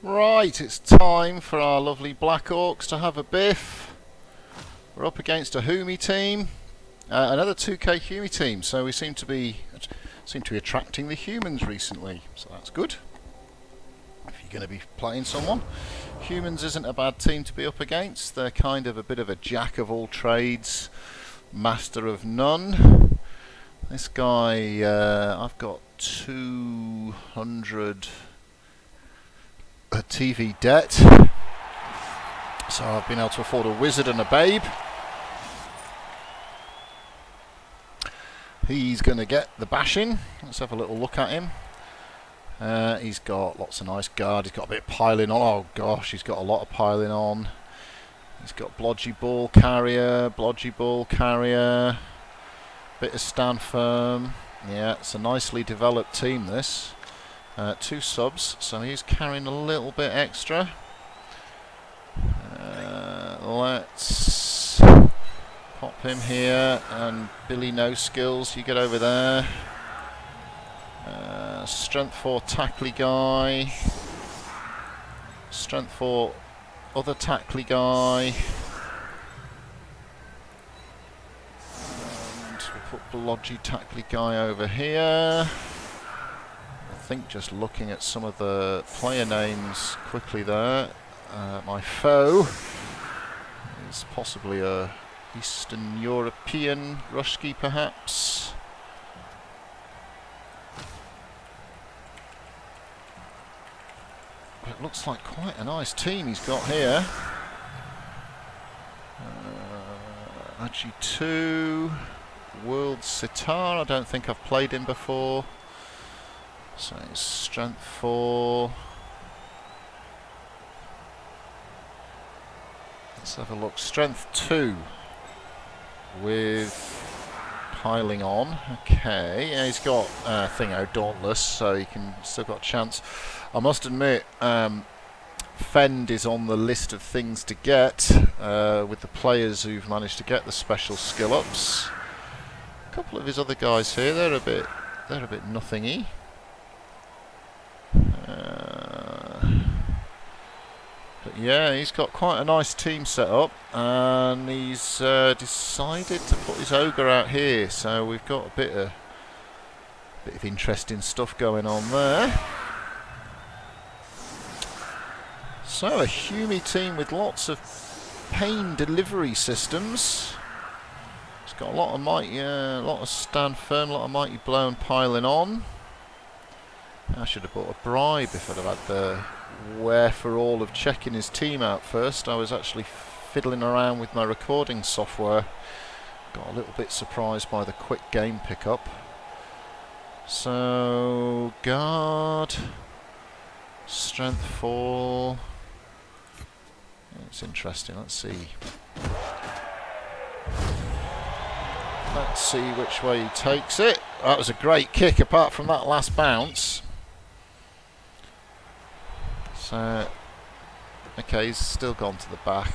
Right, it's time for our lovely Black Orcs to have a biff. We're up against a Hummie team, another 2K Hummie team. So we seem to be attracting the humans recently, so that's good. If you're going to be playing someone, humans isn't a bad team to be up against. They're kind of a bit of a jack of all trades, master of none. This guy, I've got 200 TV debt, so I've been able to afford a wizard and a babe. He's going to get the bashing. Let's have a little look at him. He's got lots of nice guard. He's got a bit of piling on. Oh gosh, he's got a lot of piling on. He's got blodgy ball carrier, bit of stand firm. Yeah, it's a nicely developed team, this. 2 subs, so he's carrying a little bit extra. Let's pop him here, and Billy no skills, you get over there. Strength 4 tackly guy, strength 4 other tackly guy, and we'll put blodgy tackly guy over here. I think just looking at some of the player names quickly there, my foe is possibly a Eastern European Rushki perhaps. But it looks like quite a nice team he's got here. G21, World Sitar, I don't think I've played him before. So it's strength 4. Let's have a look. Strength 2 with piling on. Okay, yeah, he's got Thingo Dauntless, so he can still got a chance. I must admit, Fend is on the list of things to get with the players who've managed to get the special skill ups. A couple of his other guys here, they're a bit nothingy. But yeah, he's got quite a nice team set up, and he's decided to put his ogre out here. So we've got a bit of interesting stuff going on there. So a Hummie team with lots of pain delivery systems. It's got a lot of mighty, lot of stand firm, a lot of mighty blow and piling on. I should have bought a bribe if I'd have had the wherefore-all of checking his team out first. I was actually fiddling around with my recording software. Got a little bit surprised by the quick game pickup. So, guard, strength 4. It's interesting, let's see. Let's see which way he takes it. That was a great kick apart from that last bounce. So, okay, he's still gone to the back.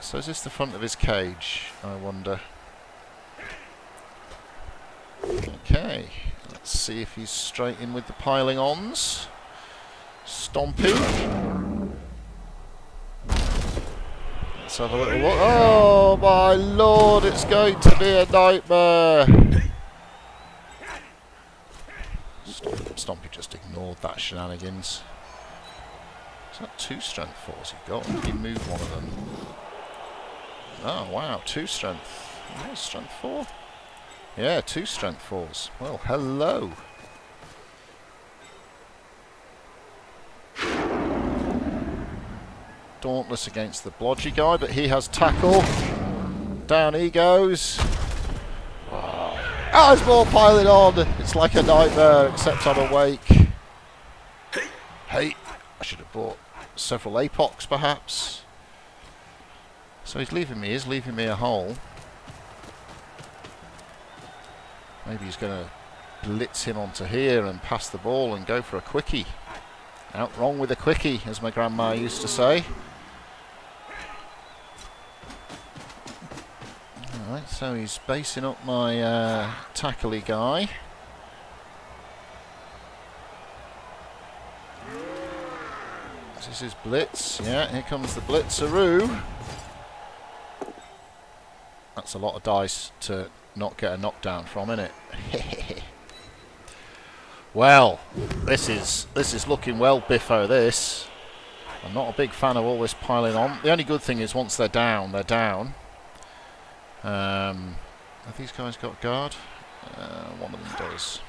So is this the front of his cage, I wonder? Okay, let's see if he's straight in with the piling ons. Stomping. Let's have a little look. Oh my lord, it's going to be a nightmare. Stompy just ignored that shenanigans. Is that 2 strength 4s he got? Or did he move one of them? Oh wow, 2 strength. Oh, strength 4? Yeah, 2 strength 4s. Well, hello. Dauntless against the blodgy guy, but he has tackle. Down he goes. Oh, there's more piling on. It's like a nightmare, except I'm awake. Hey, I should have bought several apocs, perhaps. So he's leaving me a hole. Maybe he's going to blitz him onto here and pass the ball and go for a quickie. Out wrong with a quickie, as my grandma used to say. Alright, so he's basing up my tackly guy. Is this his blitz? Yeah, here comes the blitzaroo. That's a lot of dice to not get a knockdown from, isn't it? Well, this is looking well, Biffo, this. I'm not a big fan of all this piling on. The only good thing is once they're down, they're down. Have these guys got guard? One of them does.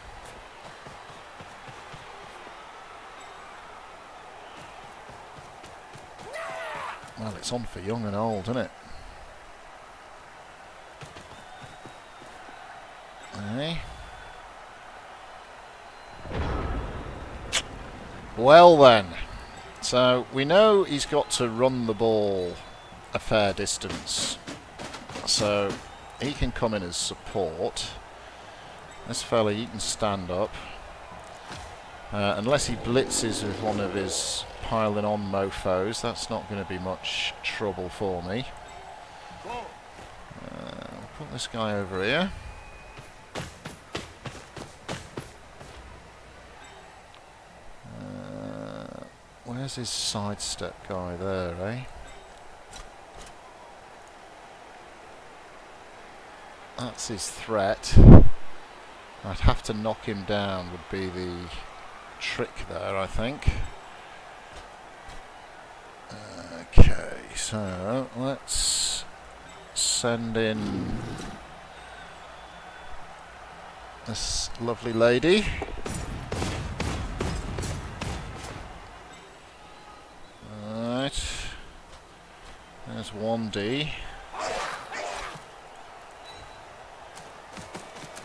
Well, it's on for young and old, isn't it? Hey. Well then, so we know he's got to run the ball a fair distance, so he can come in as support. This fella, you can stand up, unless he blitzes with one of his piling on mofos. That's not going to be much trouble for me. We'll put this guy over here. Where's his sidestep guy there, eh? That's his threat. I'd have to knock him down would be the trick there, I think. Okay, so let's send in this lovely lady. Alright. There's 1D.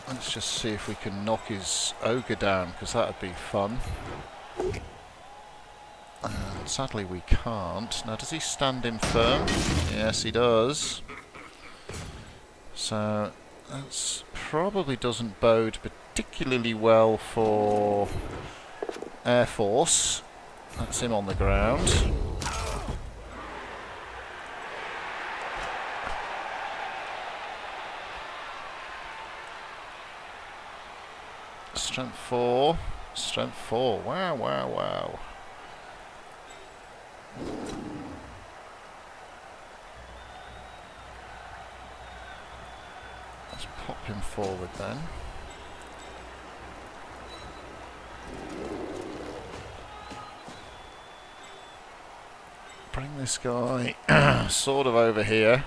Let's just see if we can knock his ogre down, because that would be fun. Sadly we can't. Now, does he stand him firm? Yes, he does. So that probably doesn't bode particularly well for Air Force. That's him on the ground. Strength 4. Strength 4. Wow, wow, wow. Let's pop him forward then. Bring this guy sort of over here.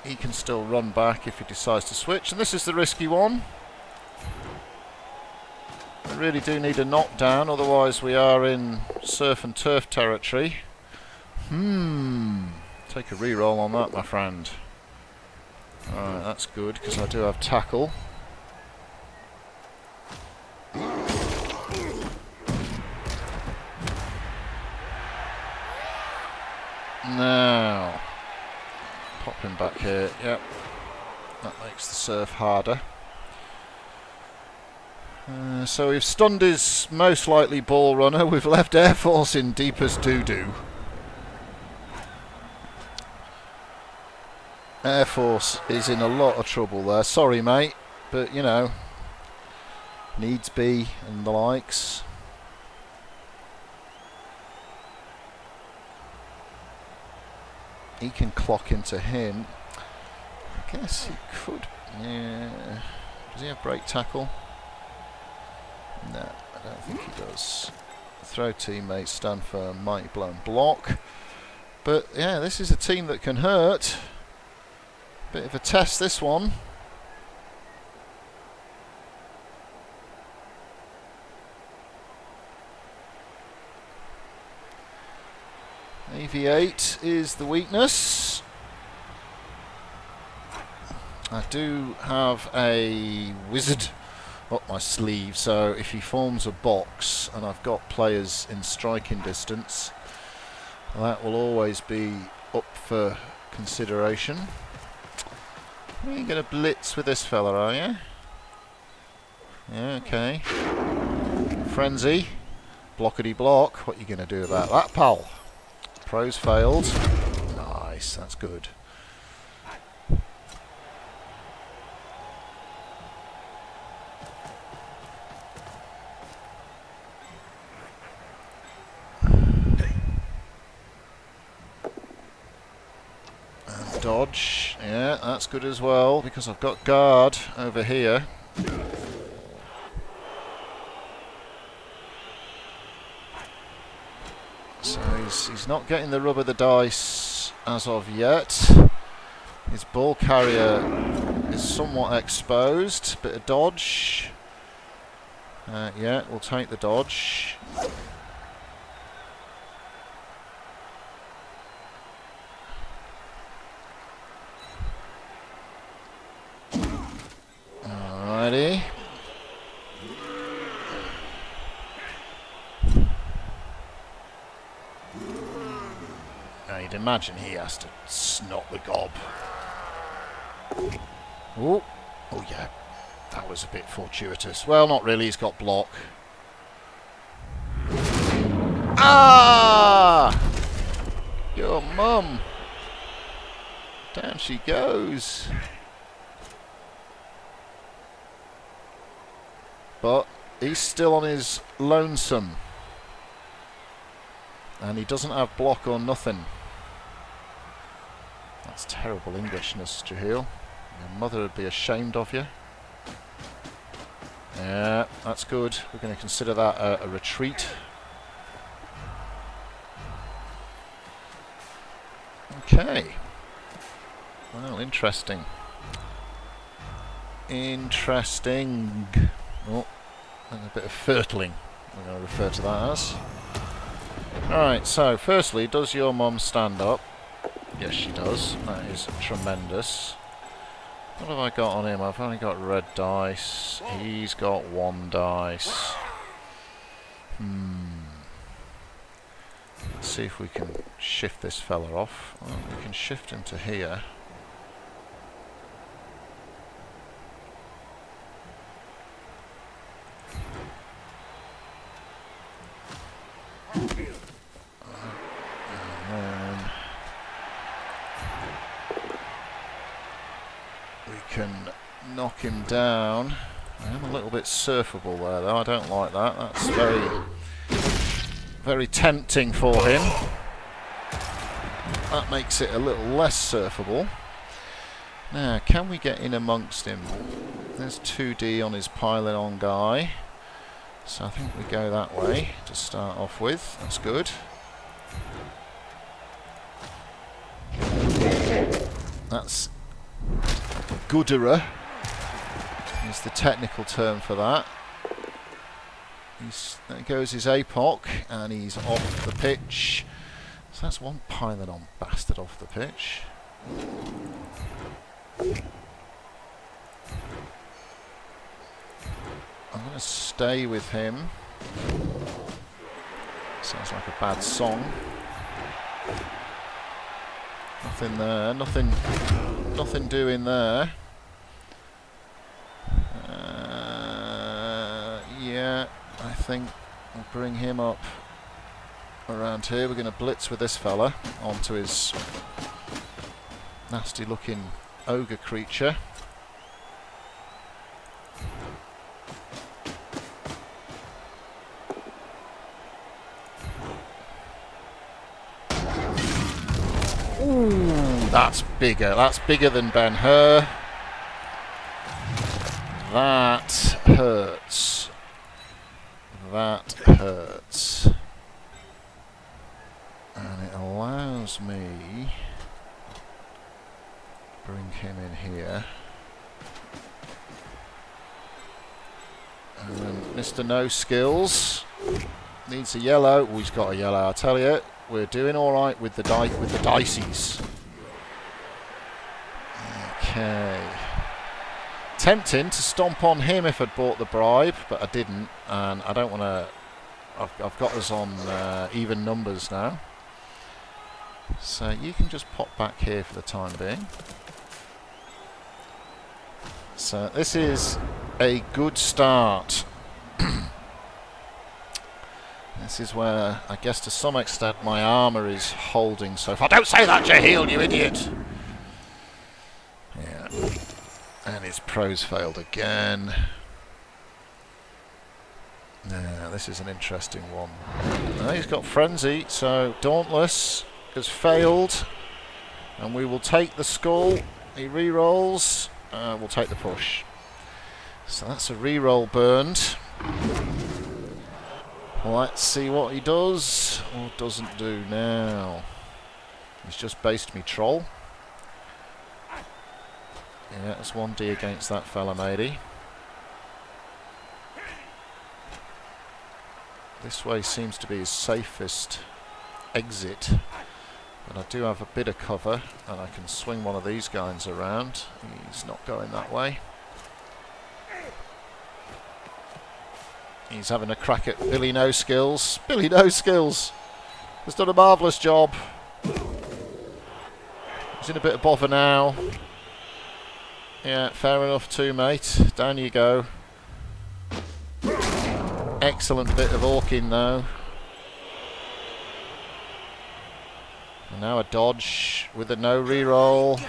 He can still run back if he decides to switch, and this is the risky one. We really do need a knockdown, otherwise we are in surf and turf territory. Take a reroll on that, my friend. Alright, that's good, because I do have tackle. Now, pop him back here. Yep, that makes the surf harder. So we've stunned his most likely ball runner. We've left Air Force in deepest doo-doo. Air Force is in a lot of trouble there. Sorry, mate, but you know, needs be and the likes. He can clock into him. I guess he could. Yeah. Does he have break tackle? No, I don't think he does. Throw teammate, stand firm, mighty blow and block. But yeah, this is a team that can hurt. Bit of a test, this one. AV8 is the weakness. I do have a wizard up my sleeve, so if he forms a box and I've got players in striking distance, that will always be up for consideration. Are you going to blitz with this fella, are you? Yeah, okay. Frenzy. Blockety block. What are you going to do about that, pal? Pros failed. Nice, that's good. dodge. Yeah, that's good as well, because I've got guard over here. So he's not getting the rub of the dice as of yet. His ball carrier is somewhat exposed. Bit of dodge. Yeah, we'll take the dodge. Alrighty. Now you'd imagine he has to snot the gob. Oh yeah, that was a bit fortuitous. Well, not really, he's got block. Ah! Your mum. Down she goes. But he's still on his lonesome. And he doesn't have block or nothing. That's terrible Englishness, Jeheil. Your mother would be ashamed of you. Yeah, that's good. We're going to consider that a retreat. Okay. Well, interesting. Interesting. Oh, and a bit of fertling, we're going to refer to that as. Alright, so firstly, does your mum stand up? Yes, she does. That is tremendous. What have I got on him? I've only got red dice. He's got 1 dice. Let's see if we can shift this fella off. Well, we can shift him to here. Can knock him down. I am a little bit surfable there though, I don't like that. That's very tempting for him. That makes it a little less surfable. Now, can we get in amongst him? There's 2D on his piling on guy. So I think we go that way to start off with. That's good. That's gooderer is the technical term for that. There goes his APOC, and he's off the pitch. So that's one piling on bastard off the pitch. I'm going to stay with him. Sounds like a bad song. Nothing there, nothing doing there. Yeah, I think we'll bring him up around here. We're going to blitz with this fella onto his nasty looking ogre creature. Ooh, that's bigger. That's bigger than Ben-Hur. That hurts. That hurts. And it allows me to bring him in here. And then Mr. No Skills needs a yellow. Oh, he's got a yellow, I tell you. We're doing all right with the dices. Okay. Tempting to stomp on him if I'd bought the bribe, but I didn't, and I don't want to. I've got us on even numbers now. So you can just pop back here for the time being. So this is a good start. This is where, I guess to some extent, my armour is holding so far. Don't say that, Jeheil, you idiot! Yeah. And his pros failed again. Yeah, this is an interesting one. He's got Frenzy, so Dauntless has failed. And we will take the skull. He re-rolls. We'll take the push. So that's a re-roll burned. Let's see what he does or doesn't do now. He's just based me troll. Yeah, it's 1D against that fella, matey. This way seems to be his safest exit. But I do have a bit of cover, and I can swing one of these guys around. He's not going that way. He's having a crack at Billy No Skills. Billy No Skills has done a marvellous job. He's in a bit of bother now. Yeah, fair enough too, mate. Down you go. Excellent bit of orking though. And now a dodge with a no reroll.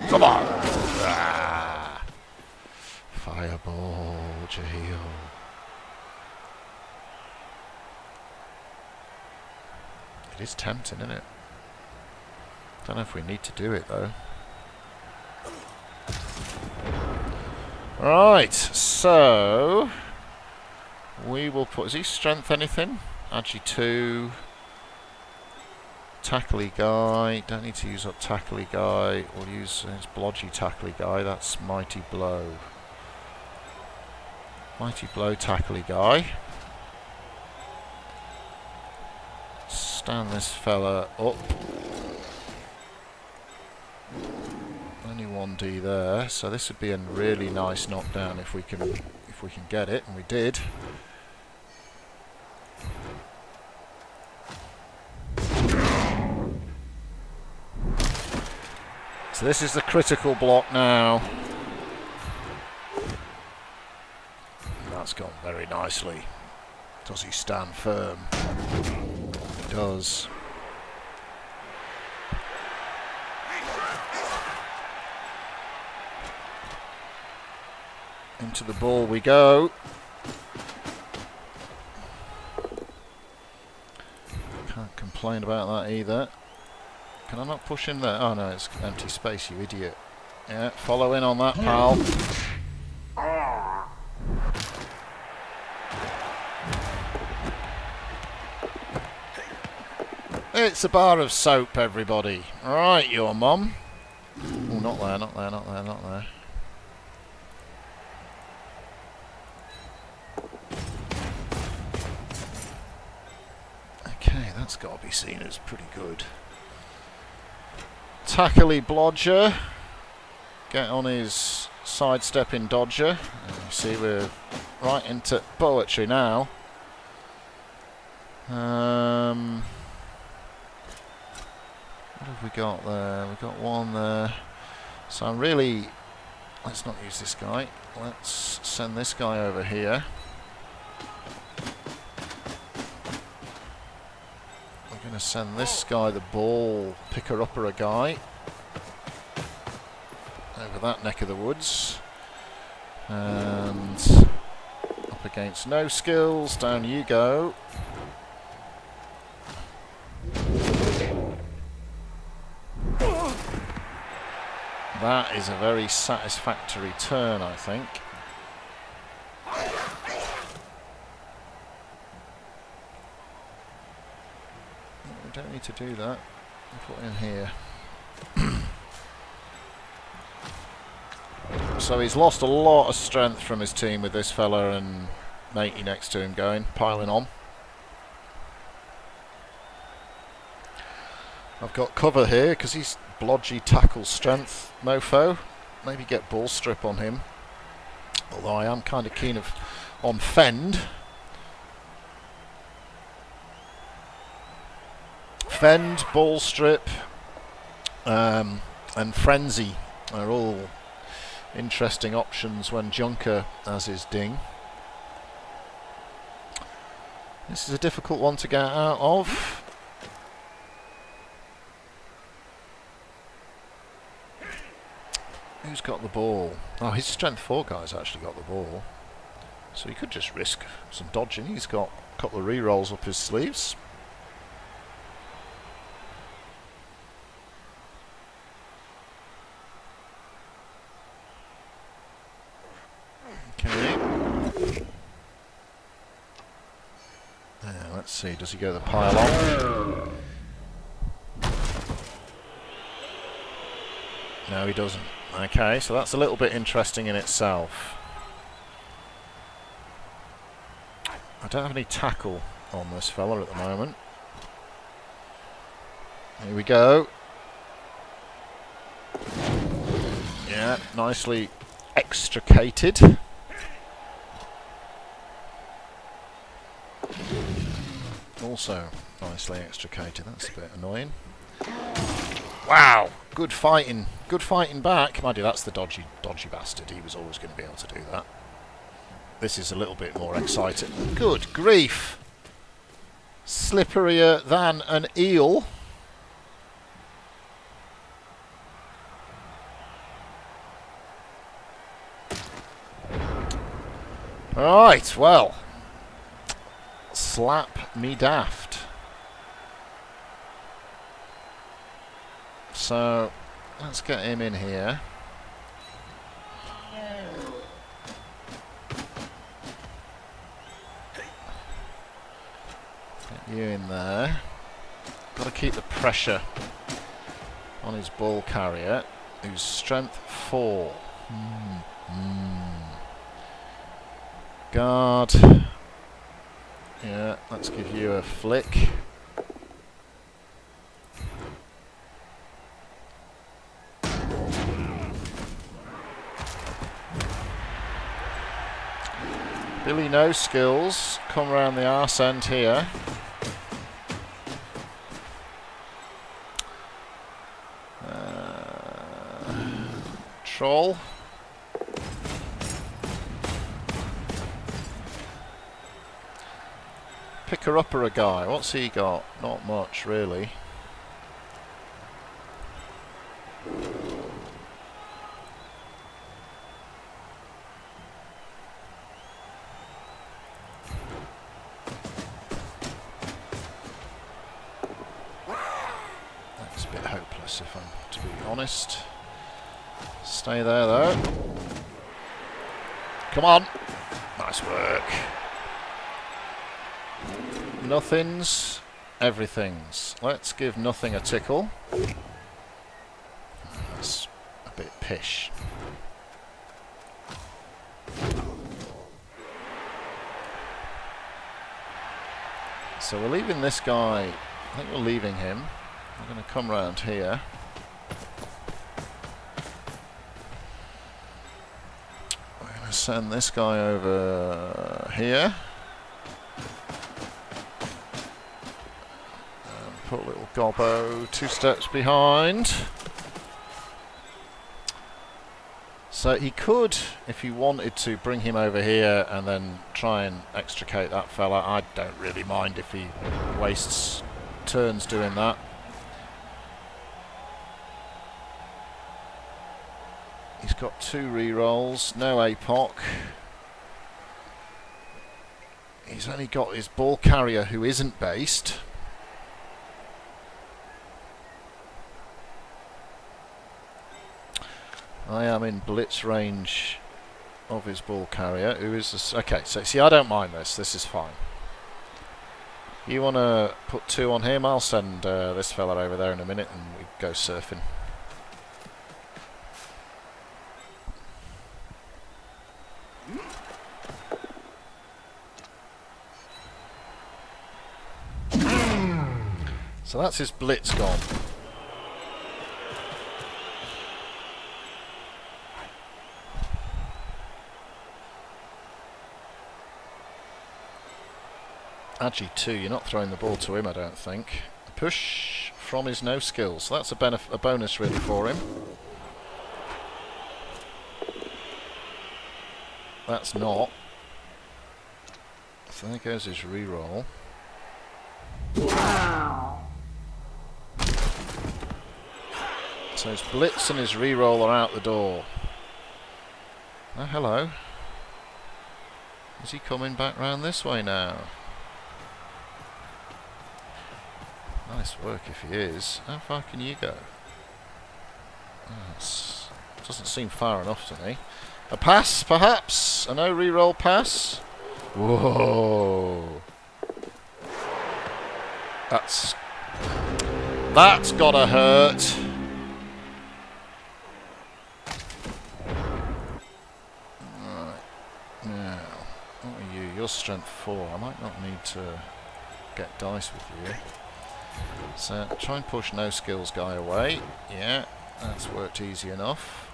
Come on! Ah. Fireball, Jeheil. It is tempting, isn't it? Don't know if we need to do it though. Right, so we will put. Is he strength anything? Agi 2. Tackly guy. Don't need to use up tackly guy. We'll use his blodgy tackly guy. That's mighty blow. Mighty blow tackly guy. Stand this fella up. Only 1D there, so this would be a really nice knockdown if we can get it, and we did. So this is the critical block now. That's gone very nicely. Does he stand firm? He does. Into the ball we go. Can't complain about that either. Can I not push in there? Oh no, it's empty space, you idiot. Yeah, follow in on that, pal. It's a bar of soap, everybody. Right, your mum. Oh, not there, not there, not there, not there. Okay, that's got to be seen as pretty good. Tackly blodger. Get on his sidestepping dodger. And you see we're right into poetry now. What have we got there? We've got one there. So I'm really... Let's not use this guy. Let's send this guy over here. We're going to send this guy, the ball picker-upper guy, over that neck of the woods. And up against no skills. Down you go. That is a very satisfactory turn, I think. We don't need to do that. We'll put in here. So he's lost a lot of strength from his team with this fella and matey next to him going, piling on. I've got cover here because he's blodgy tackle strength mofo. Maybe get ball strip on him. Although I am kind of keen on fend. Fend, ball strip, and frenzy are all interesting options when Junker has his ding. This is a difficult one to get out of. Who's got the ball? Oh, his strength 4 guy's actually got the ball. So he could just risk some dodging. He's got a couple of re-rolls up his sleeves. Let's see, does he go the pile-on? No, he doesn't. Okay, so that's a little bit interesting in itself. I don't have any tackle on this fella at the moment. Here we go. Yeah, nicely extricated. Also nicely extricated. That's a bit annoying. Wow, good fighting back. Mind you, that's the dodgy bastard. He was always going to be able to do that. This is a little bit more exciting. Good grief! Slipperier than an eel. Right, well, slap me daft. So, let's get him in here. Get you in there. Got to keep the pressure on his ball carrier, who's strength 4. Guard. Yeah, let's give you a flick. Billy no skills. Come around the arse end here. Troll. Picker-upper a guy. What's he got? Not much, really. That's a bit hopeless, if I'm to be honest. Stay there, though. Come on. Nice work. Nothings, everything's. Let's give nothing a tickle. That's a bit pish. So we're leaving this guy. I think we're leaving him. We're going to come round here. We're going to send this guy over here. Put a little gobbo 2 steps behind. So he could, if he wanted to, bring him over here and then try and extricate that fella. I don't really mind if he wastes turns doing that. He's got 2 rerolls, no APOC. He's only got his ball carrier who isn't based. I am in blitz range of his ball carrier, who is a okay, so see, I don't mind this. This is fine. You want to put 2 on him? I'll send this fella over there in a minute and we go surfing. So that's his blitz gone. Agi 2, you're not throwing the ball to him, I don't think. Push from his no skills. So that's a bonus really for him. That's not. So there goes his reroll. So his blitz and his reroll are out the door. Oh, hello. Is he coming back round this way now? Nice work if he is. How far can you go? Doesn't seem far enough to me. A pass, perhaps? A no reroll pass? Whoa! That's gotta hurt. Right. Now, what are you? You're strength 4. I might not need to get dice with you. So try and push no skills guy away. Yeah, that's worked easy enough.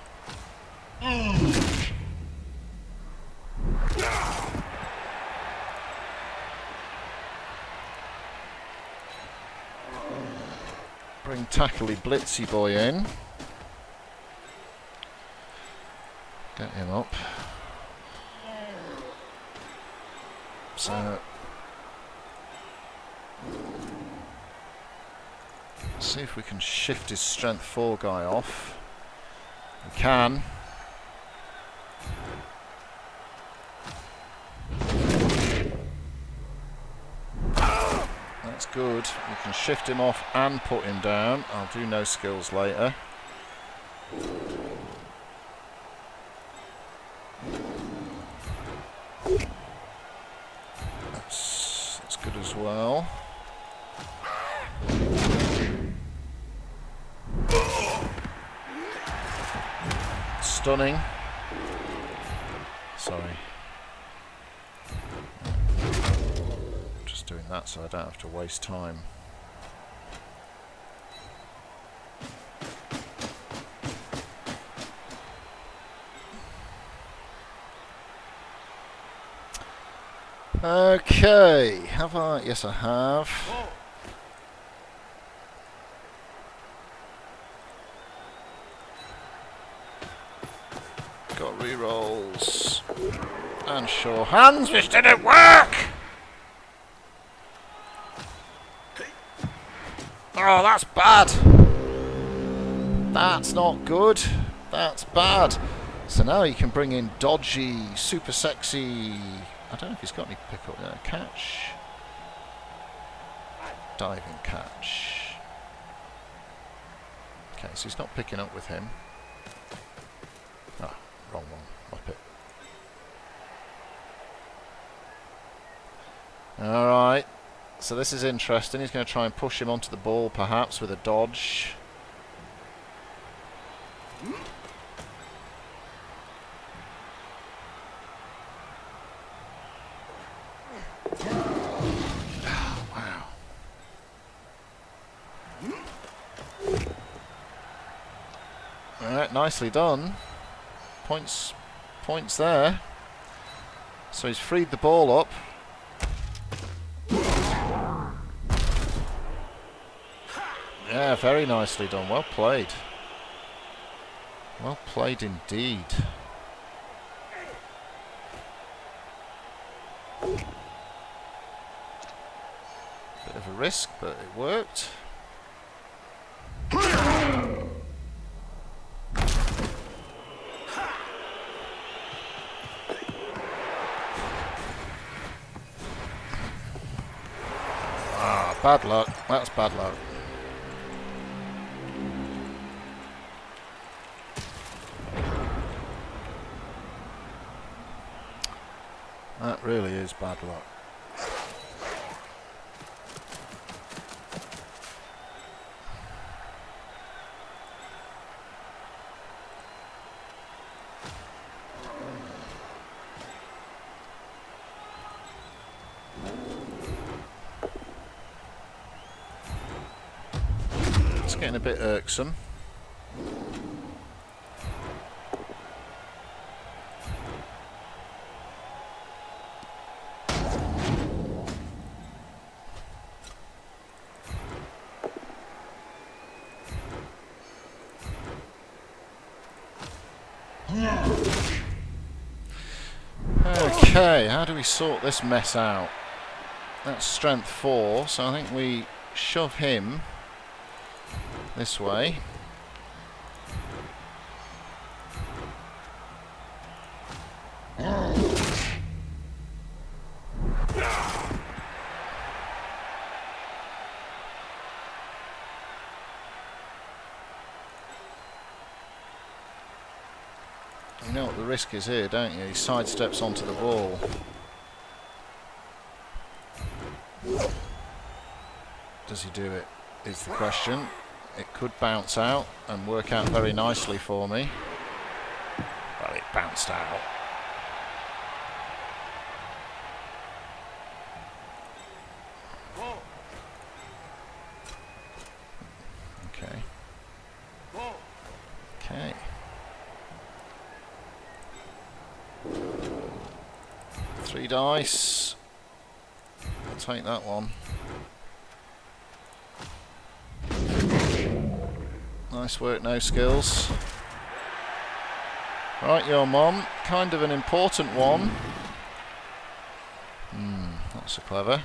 Bring tackly Blitzy boy in. Get him up. So see if we can shift his strength 4 guy off. We can. That's good. We can shift him off and put him down. I'll do no skills later. That's good as well. Stunning. Sorry. Just doing that so I don't have to waste time. Okay, have I? Yes, I have. Got rerolls. And sure hands, which didn't work! Oh, that's bad. That's not good. That's bad. So now you can bring in dodgy, super sexy. I don't know if he's got any pick up there. Catch. Diving catch. Okay, so he's not picking up with him. Ah, wrong one. Up it. Alright. So this is interesting. He's going to try and push him onto the ball, perhaps, with a dodge. Oh, wow. Alright, nicely done. Points there. So he's freed the ball up. Yeah, very nicely done. Well played. Well played indeed. Bit of a risk, but it worked. Ah, bad luck. That's bad luck. That really is bad luck. It's getting a bit irksome. Okay, how do we sort this mess out? That's strength 4, so I think we shove him this way. You know what the risk is here, don't you? He sidesteps onto the ball. does he do it, is the question. It could bounce out and work out very nicely for me. Well, it bounced out. Okay. Okay. 3 dice. I'll take that one. Nice work, no skills. Right, your mom. Kind of an important one. Not so clever.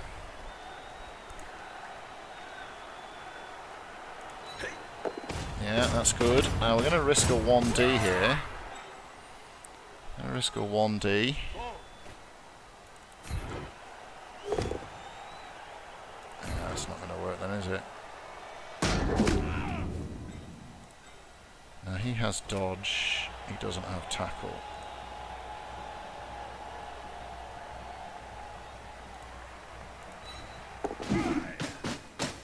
Yeah, that's good. Now we're going to risk a 1D here. Going to risk a 1D. Yeah, that's not going to work then, is it? Now he has dodge. He doesn't have tackle.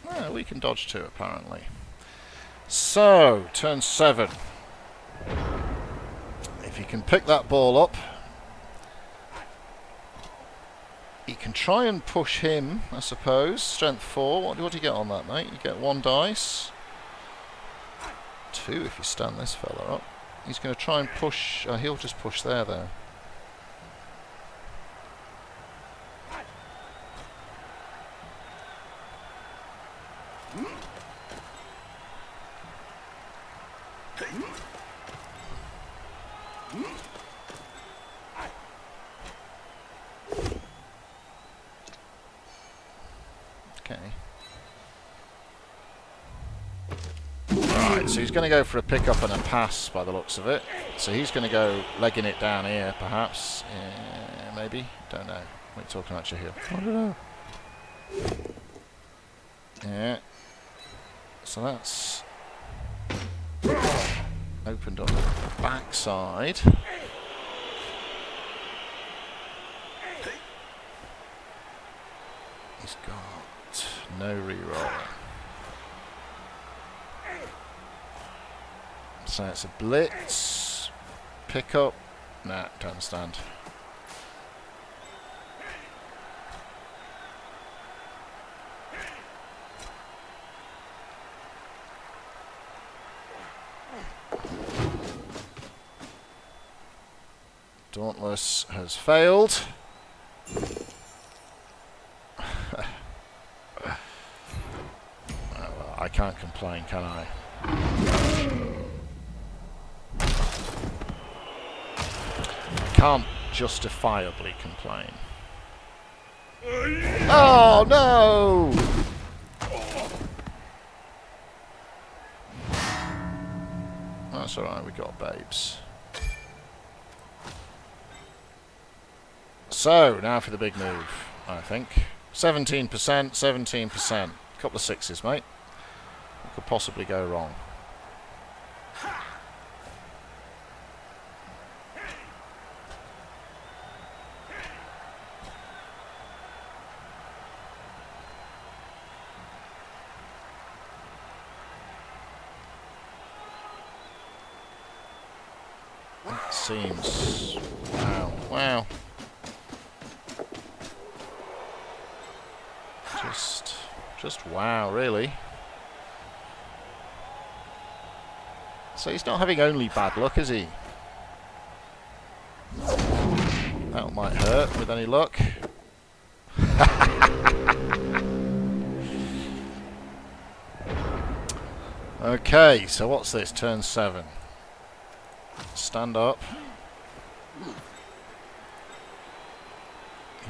Well, we can dodge too, apparently. So, turn 7. If you can pick that ball up, you can try and push him, I suppose. Strength 4. What do you get on that, mate? You get 1 dice. 2 if you stand this fella up. He's going to try and push. He'll just push there, though. Okay. Right, so he's going to go for a pick-up and a pass by the looks of it. So he's going to go legging it down here, perhaps. Maybe? Don't know. What are you talking about, Jeheil? I don't know. Yeah. So that's opened up the backside. He's got no reroll. So it's a blitz. Pick up. Nah, don't understand. Dauntless has failed. Well, I can't complain, can I? Can't justifiably complain. Oh no! That's alright, we got babes. So, now for the big move, I think. 17%, 17%. Couple of 6s, mate. What could possibly go wrong? That seems... Wow. Wow. Just wow, really. So he's not having only bad luck, is he? That might hurt with any luck. Okay, so what's this? Turn 7. Stand up.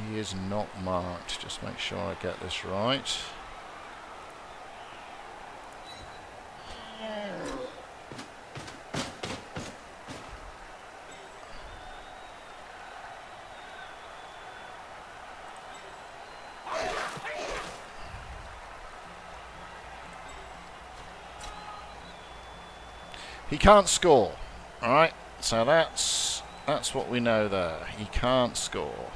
He is not marked. Just make sure I get this right. He can't score. Alright, so that's what we know there. He can't score.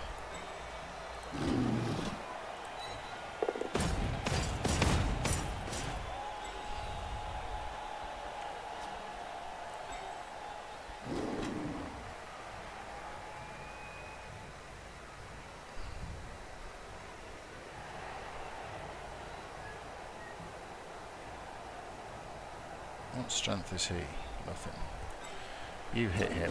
What strength is he? Nothing. You hit him.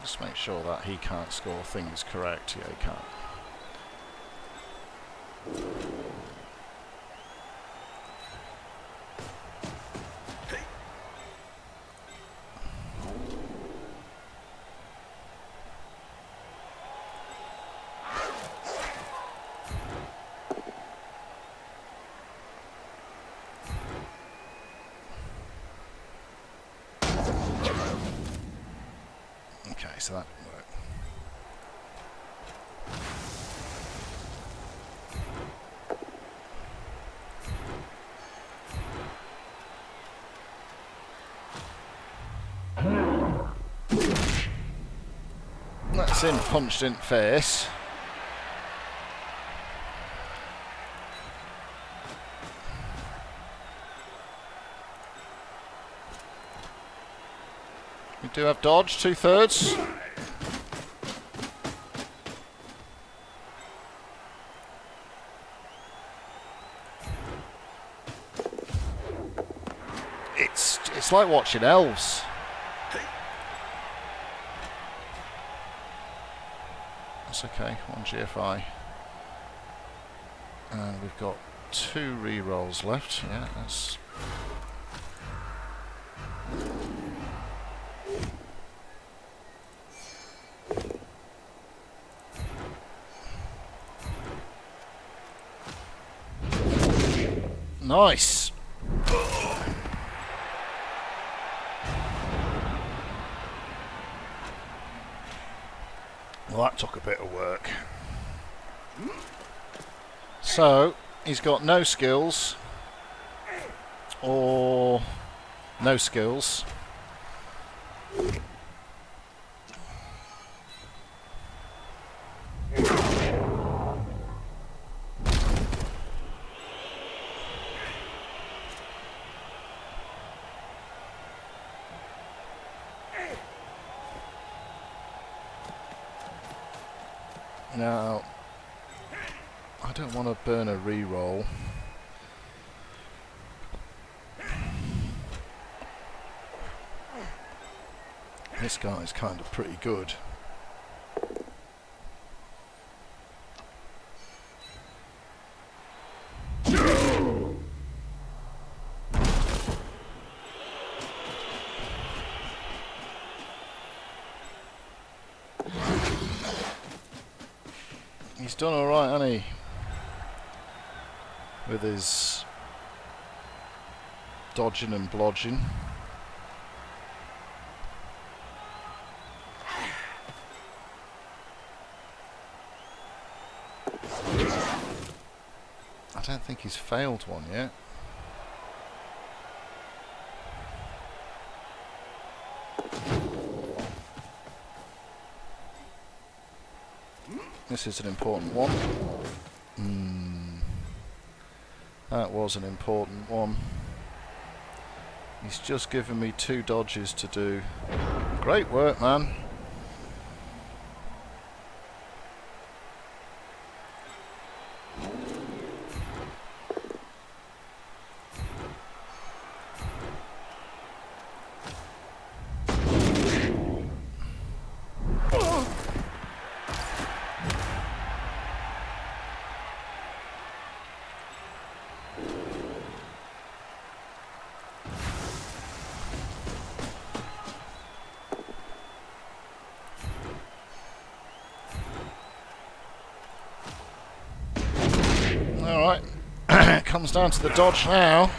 Just make sure that he can't score things correct. Yeah, he can't. Okay, so that didn't work. That's in, punched in face. We do have dodge, 2/3. It's like watching elves. That's okay, 1 GFI. And we've got 2 re-rolls left. Yeah, that's... Nice! Well, that took a bit of work. So, he's got no skills. Or... no skills. Now, I don't want to burn a re-roll. This guy's kind of pretty good. He's done alright, hasn't he? With his dodging and blodging. I don't think he's failed one yet. This is an important one. That was an important one. He's just given me 2 dodges to do. Great work, man. Alright, comes down to the dodge now.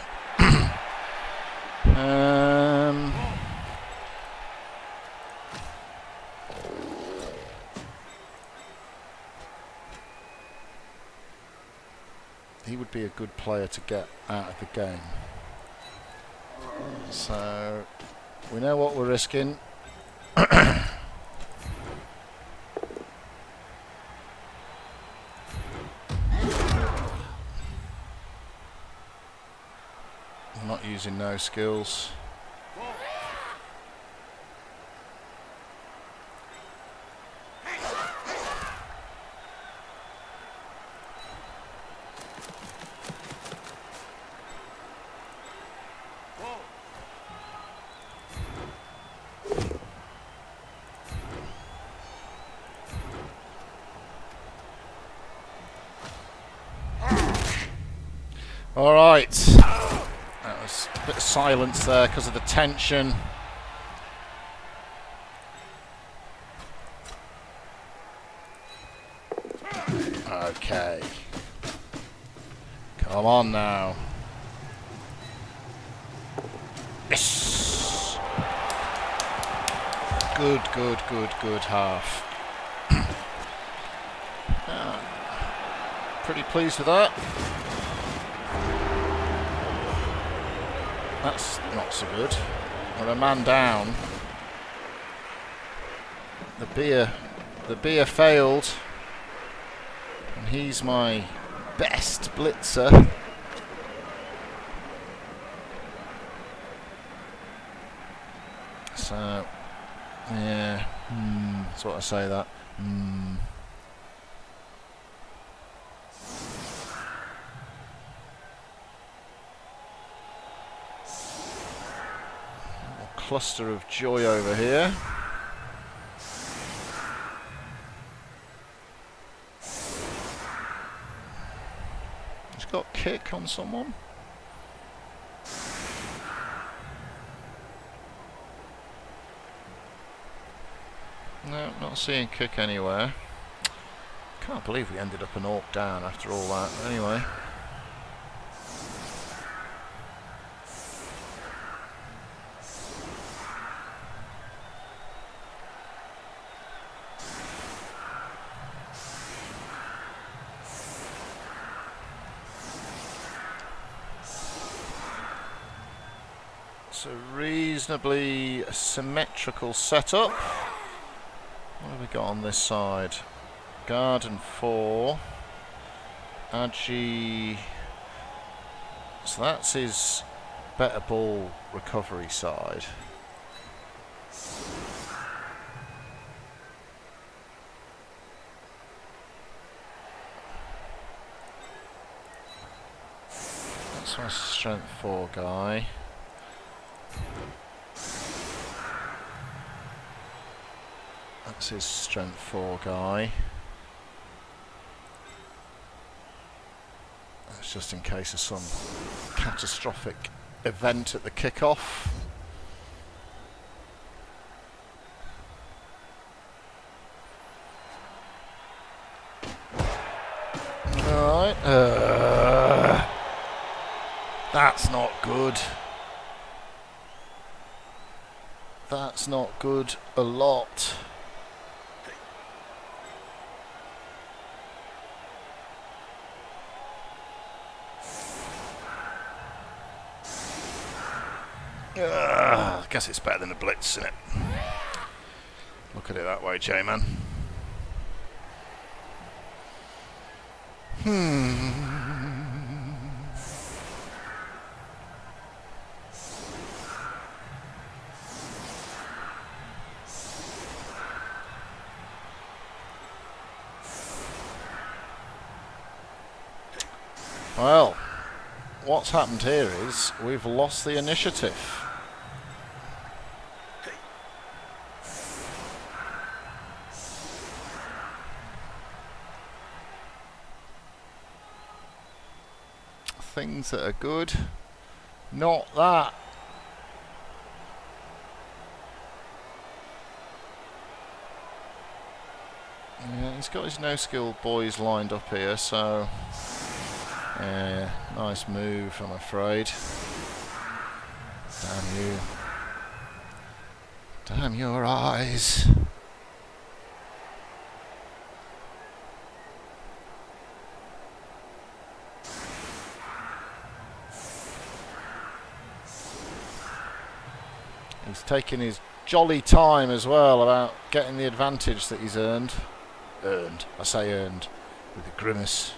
He would be a good player to get out of the game. So, we know what we're risking. using no skills. Alright, that was a bit of silence there because of the tension. Okay. Come on now. Yes! Good half. Pretty pleased with that. That's not so good. We're a man down. The beer failed. And he's my best blitzer. So, yeah, that's what I say that. Cluster of joy over here. He's got kick on someone. No, not seeing kick anywhere. Can't believe we ended up an orc down after all that. Anyway. It's a reasonably symmetrical setup. What have we got on this side? Garden 4. Agi. So that's his better ball recovery side. That's my strength 4 guy. That's his strength 4 guy. That's just in case of some catastrophic event at the kickoff. Alright. That's not good. That's not good a lot. I guess it's better than a blitz, isn't it? Look at it that way, J-Man. Well, what's happened here is we've lost the initiative. Things that are good, not that. Yeah, he's got his no-skill boys lined up here, so yeah, nice move, I'm afraid. Damn you. Damn your eyes. He's taking his jolly time as well about getting the advantage that he's earned. I say earned, with a grimace.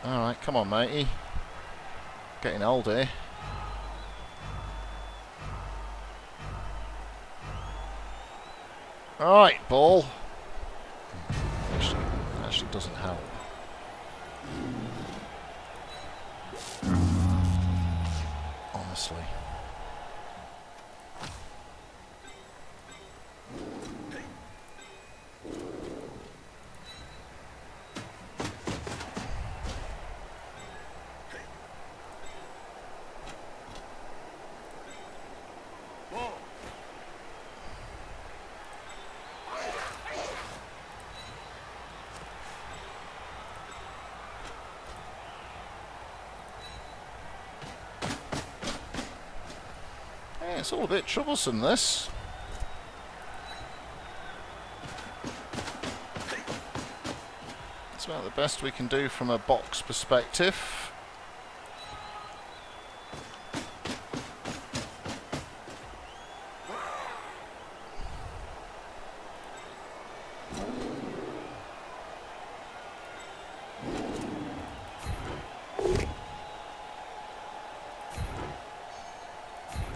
Alright, come on, matey. Getting old here. Alright, ball. Actually doesn't help. Honestly. Yeah, it's all a bit troublesome, this. It's about the best we can do from a box perspective.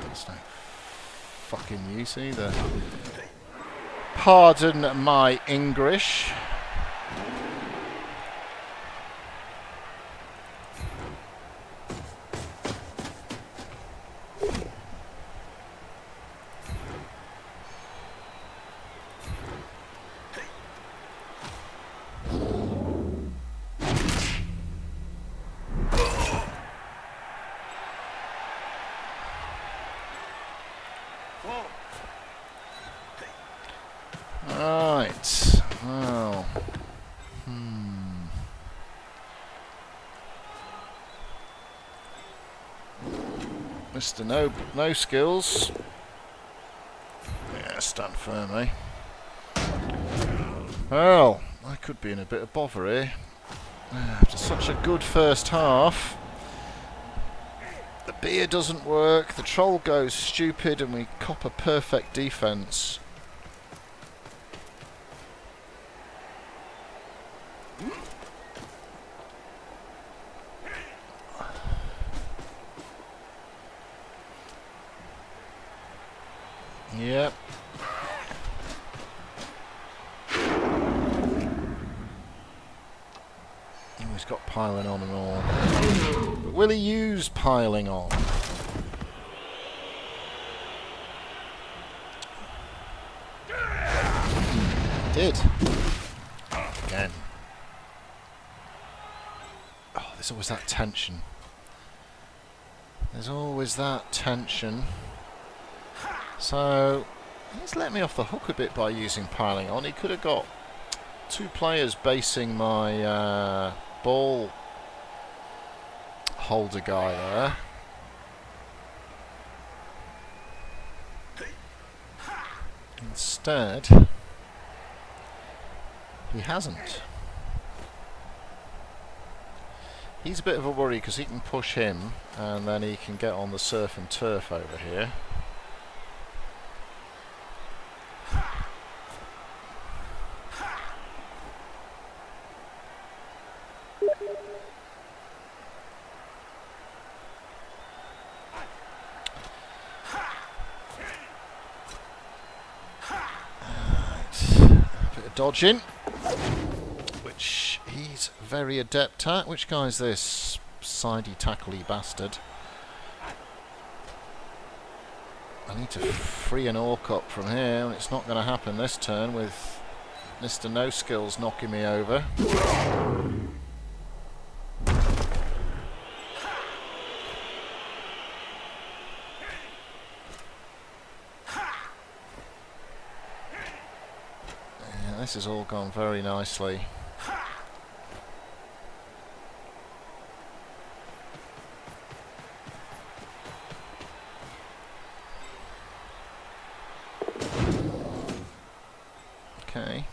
That's no fucking use either. Pardon my English. Right. Well. Mr. No skills. Yeah, stand firm, eh? Well, I could be in a bit of bother here. After such a good first half. The beer doesn't work, the troll goes stupid, and we cop a perfect defence. Yep. Oh, he's got piling on and all. But will he use piling on? He did. Again. Oh, there's always that tension. There's always that tension. So, he's let me off the hook a bit by using piling on. He could have got two players basing my ball holder guy there. Instead, he hasn't. He's a bit of a worry because he can push him and then he can get on the surf and turf over here. Dodging, which he's very adept at. Which guy's this sidey tackly bastard? I need to free an orc up from here, and it's not going to happen this turn with Mr. No Skills knocking me over. This has all gone very nicely. Okay, I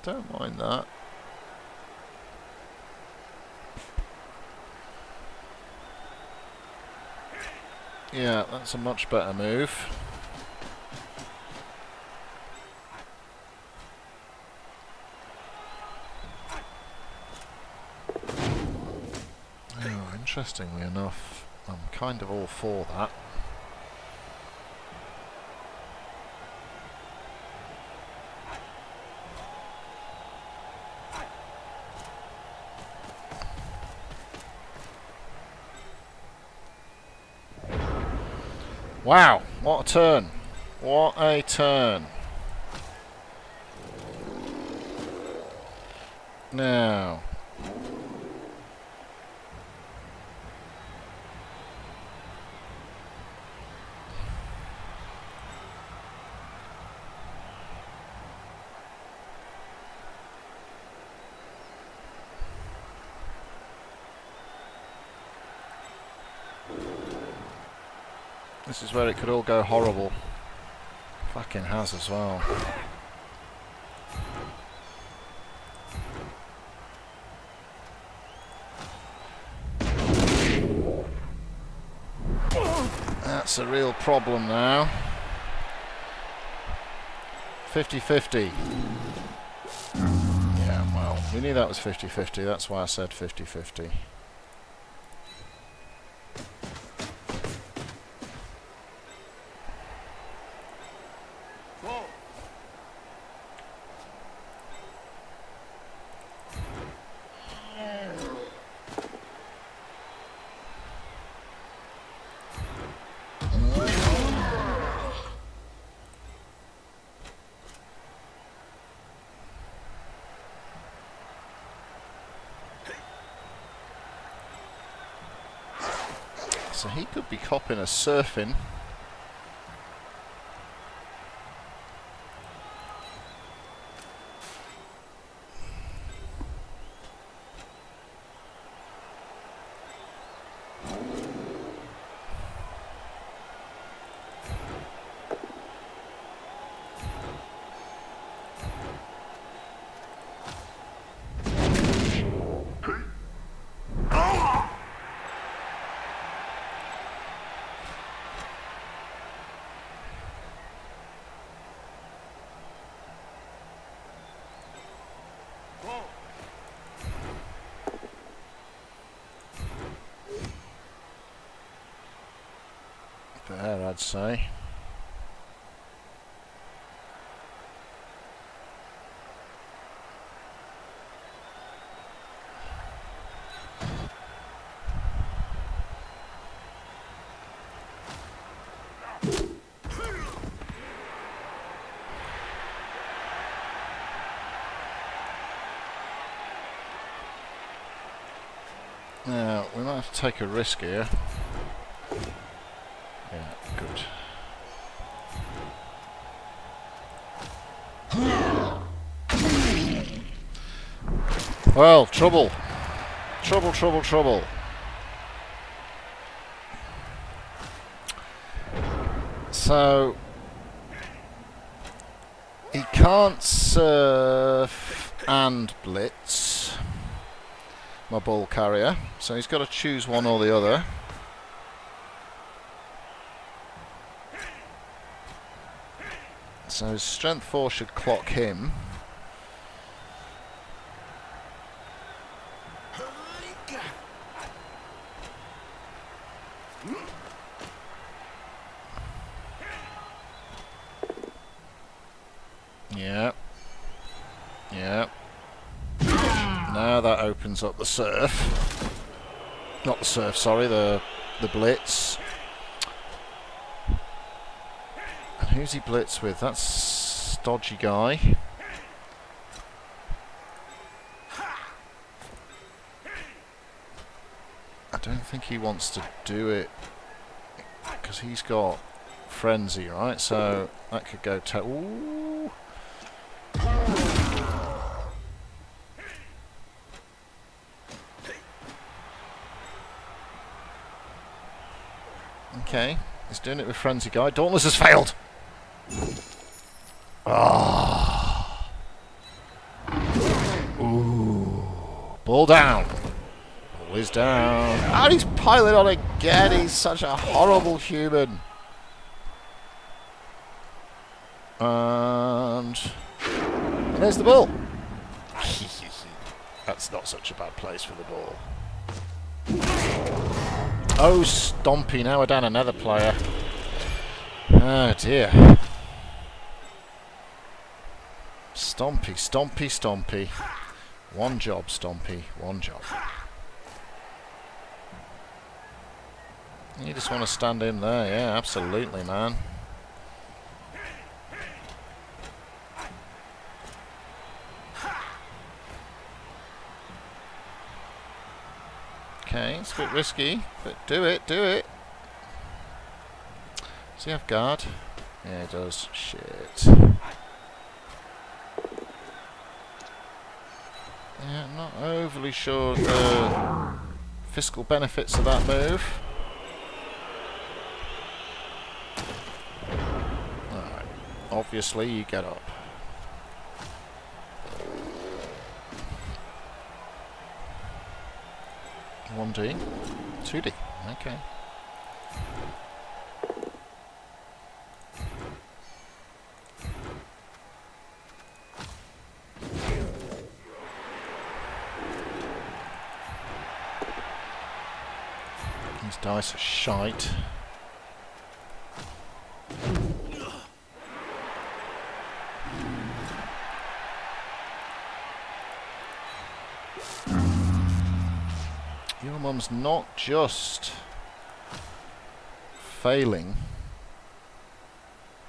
don't mind that. Yeah, that's a much better move. interestingly enough, I'm kind of all for that. Wow, what a turn. What a turn. Now. This is where it could all go horrible. Fucking has as well. That's a real problem now. 50-50. Yeah, well, we knew that was 50-50. That's why I said 50-50. So he could be copping a surfing. There, I'd say. Now, we might have to take a risk here. Yeah, good. Well, trouble. Trouble, trouble, trouble. So, he can't surf and blitz, my ball carrier, so he's got to choose one or the other. So his strength 4 should clock him. Yeah. Yeah. Now that opens up the surf. Not the surf, sorry, the blitz. And who's he blitz with? That's dodgy guy. I don't think he wants to do it because he's got frenzy, right? So that could go ooh. Okay, he's doing it with frenzy guy. Dauntless has failed. Ah. Ooh. Ball down. Ball is down. And he's piling on again. He's such a horrible human. And there's the ball. That's not such a bad place for the ball. Oh, Stompy, now we're down another player. Oh dear. Stompy, Stompy, Stompy. One job, Stompy, one job. You just want to stand in there, yeah, absolutely, man. Okay, it's a bit risky, but do it, do it. Does he have guard? Yeah, he does. Shit. Yeah, I'm not overly sure of the fiscal benefits of that move. Alright, obviously you get up. One D, 2D, okay. These dice are shite. Your mum's not just failing,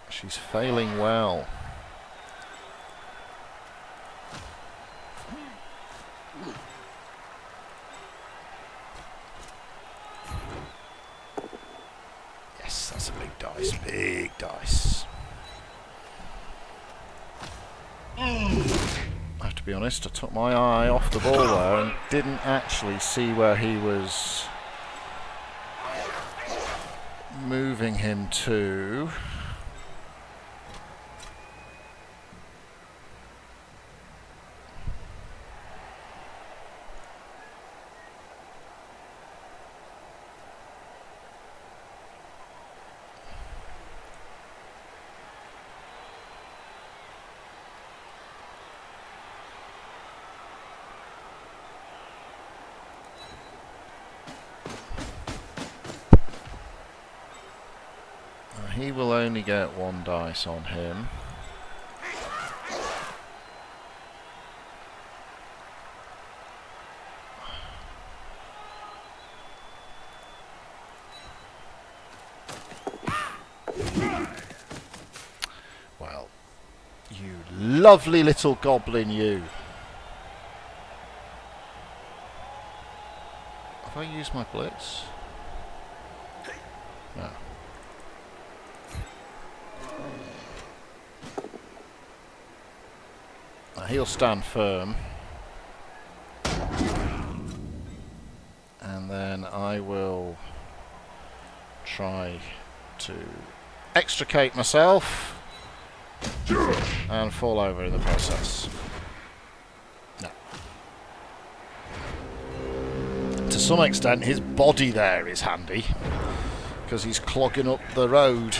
she's failing well. Yes, that's a big dice, big dice. I have to be honest, I took my eye off the ball there and didn't actually see where he was moving him to. He will only get one dice on him. Well, you lovely little goblin, you. Have I used my blitz? No. He'll stand firm, and then I will try to extricate myself and fall over in the process. No. To some extent his body there is handy because he's clogging up the road.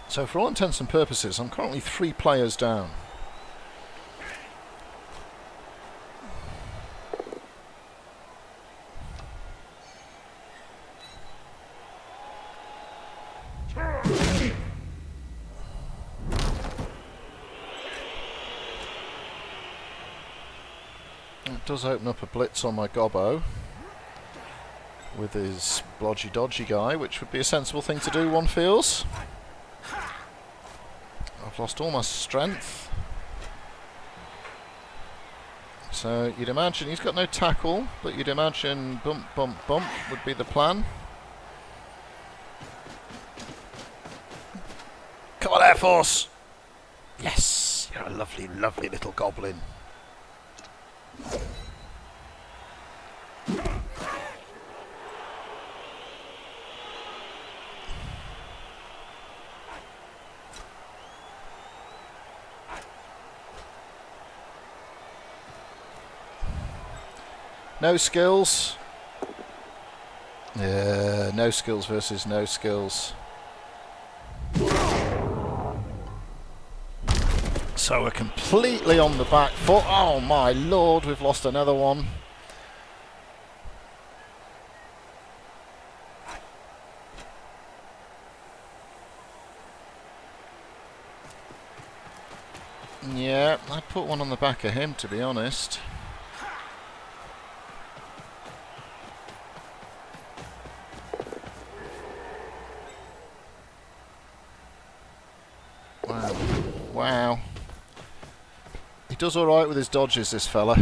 So for all intents and purposes, I'm currently 3 players down. It does open up a blitz on my gobbo with his blodgy dodgy guy, which would be a sensible thing to do, one feels. I've lost all my strength. So you'd imagine he's got no tackle, but you'd imagine bump, bump, bump would be the plan. Come on, Air Force! Yes! You're a lovely, lovely little goblin. No skills. Yeah, no skills versus no skills. So we're completely on the back foot. Oh my lord, we've lost another one. Yeah, I put one on the back of him, to be honest. Wow. Wow. He does alright with his dodges, this fella.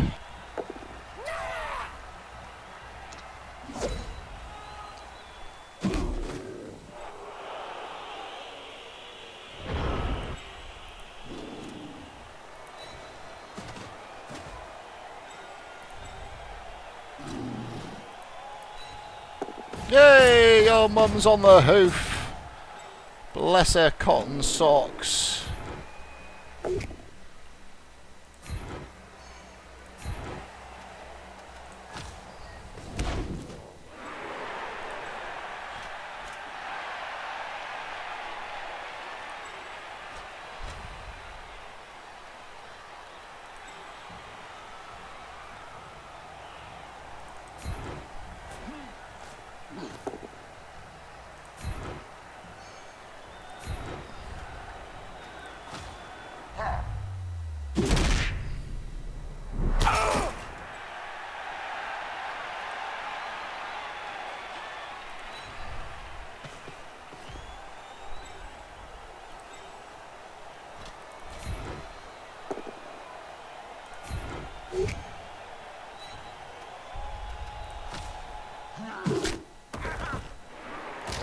Yay! Your mum's on the hoof. Bless her cotton socks.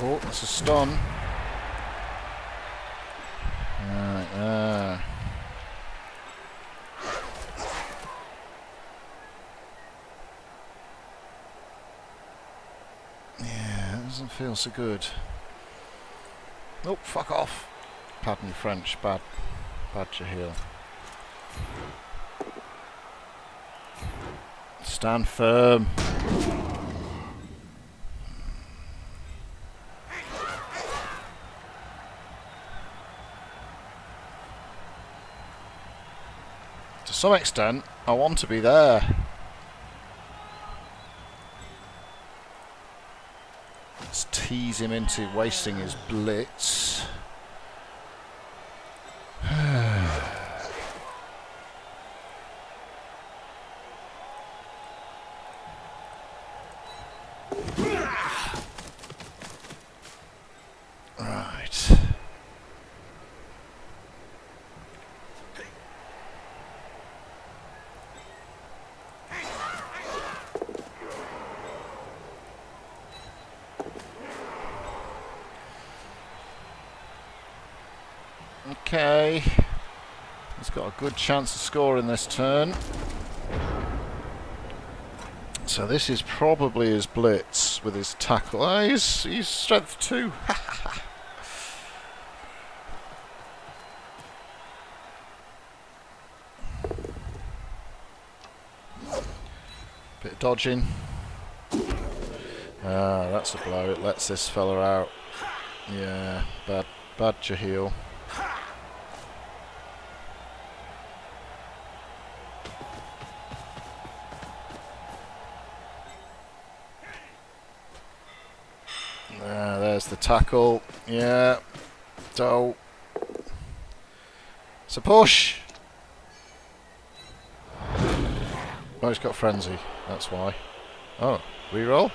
Oh, that's a stun. Right there. Yeah, it doesn't feel so good. Oh, fuck off. Pardon your French, bad Jeheil. Stand firm. To some extent, I want to be there. Let's tease him into wasting his blitz. Right. Okay. He's got a good chance of scoring this turn. So this is probably his blitz with his tackle. Oh, he's strength 2. Bit of dodging. Ah, that's a blow. It lets this fella out. Yeah, bad Jeheil. There's the tackle. Yeah. So it's a push. Oh, he's got frenzy. That's why. Oh, reroll.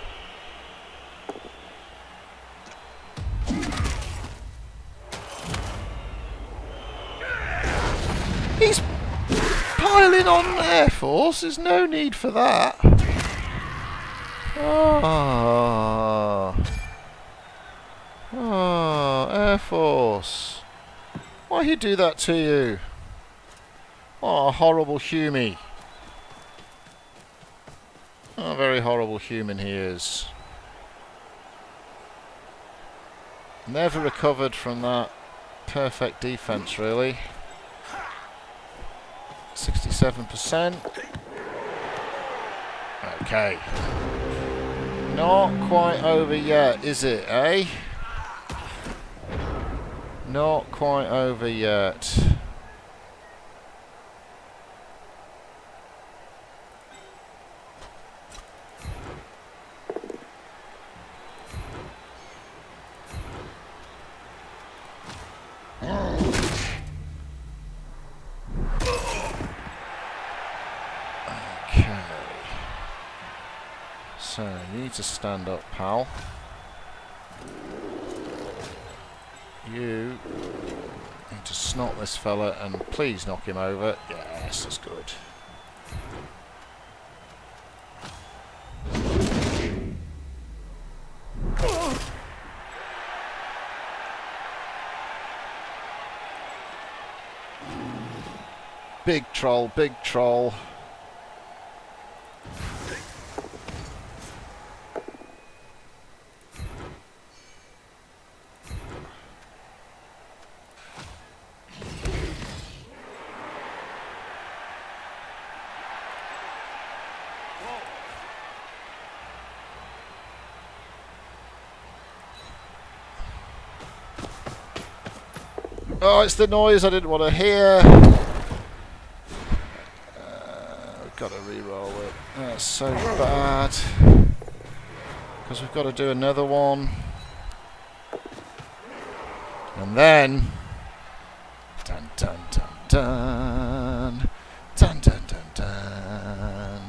He's piling on Air Force. There's no need for that. Oh, Air Force. Why he do that to you? Oh, horrible hummie. Oh, very horrible human he is. Never recovered from that perfect defense, really. 67%. Okay. Not quite over yet, is it, eh? Not quite over yet. Okay. So, you need to stand up, pal. You need to snot this fella and please knock him over. Yes, that's good. Big troll, big troll. Oh, it's the noise I didn't want to hear. We've got to re-roll it. That's so bad. Because we've got to do another one. And then... Dun dun dun dun. Dun dun dun dun.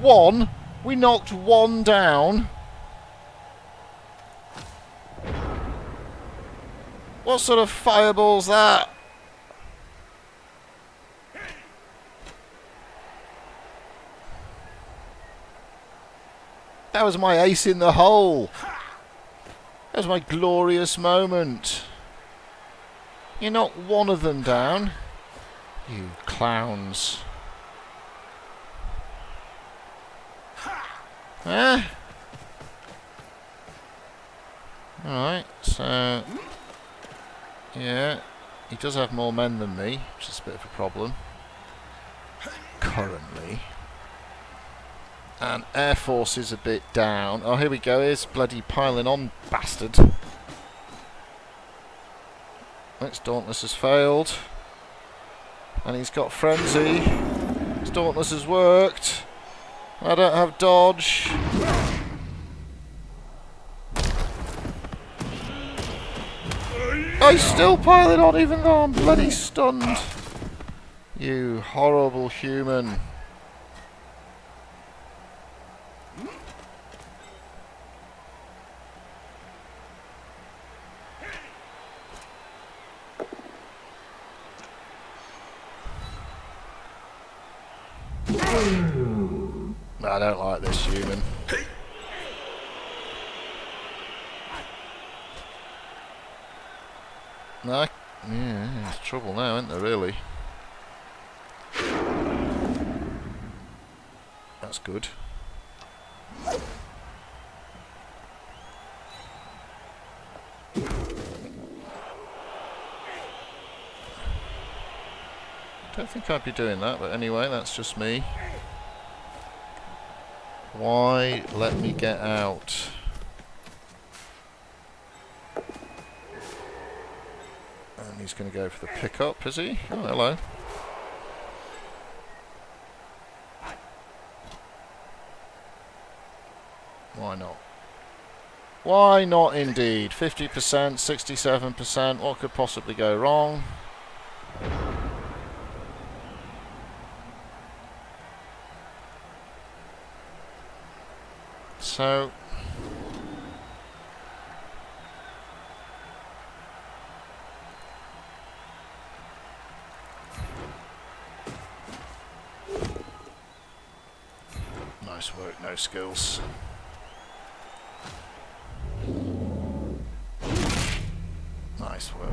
One? We knocked one down. What sort of fireball's that? That was my ace in the hole. That was my glorious moment. You knocked one of them down. You clowns. Eh? Alright, so... Yeah, he does have more men than me, which is a bit of a problem. Currently. And Air Force is a bit down. Oh, here we go, here's bloody piling on, bastard. Next Dauntless has failed. And he's got Frenzy. His Dauntless has worked. I don't have dodge. He's still piling on even though I'm bloody stunned. You horrible human. I don't like this human. No, yeah, there's trouble now, isn't there, really? That's good. Don't think I'd be doing that, but anyway, that's just me. Why let me get out? And he's going to go for the pickup, is he? Oh, hello. Why not? Why not indeed? 50%, 67%, what could possibly go wrong? So... Nice work, no skills. Nice work.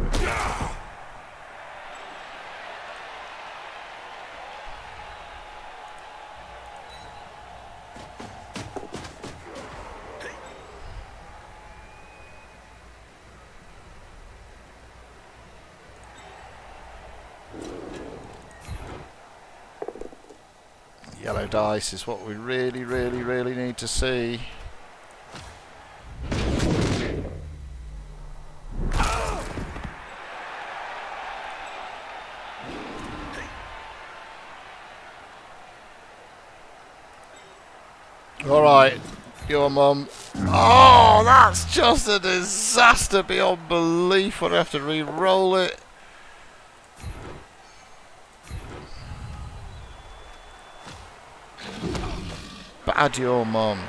Yellow dice is what we really need to see. Alright, your mum. Oh, that's just a disaster beyond belief. I'd have to re-roll it. Bad your mum.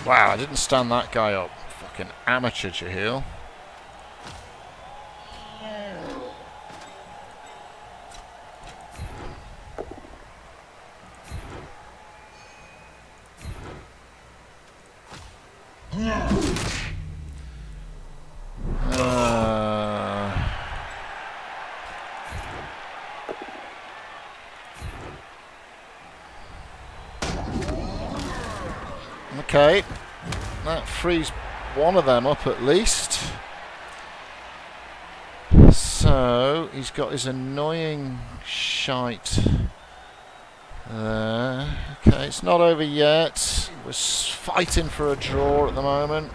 Wow, I didn't stand that guy up. Fucking amateur, Jeheil. Okay, that frees one of them up at least. So he's got his annoying shite there. Okay, it's not over yet. We're fighting for a draw at the moment.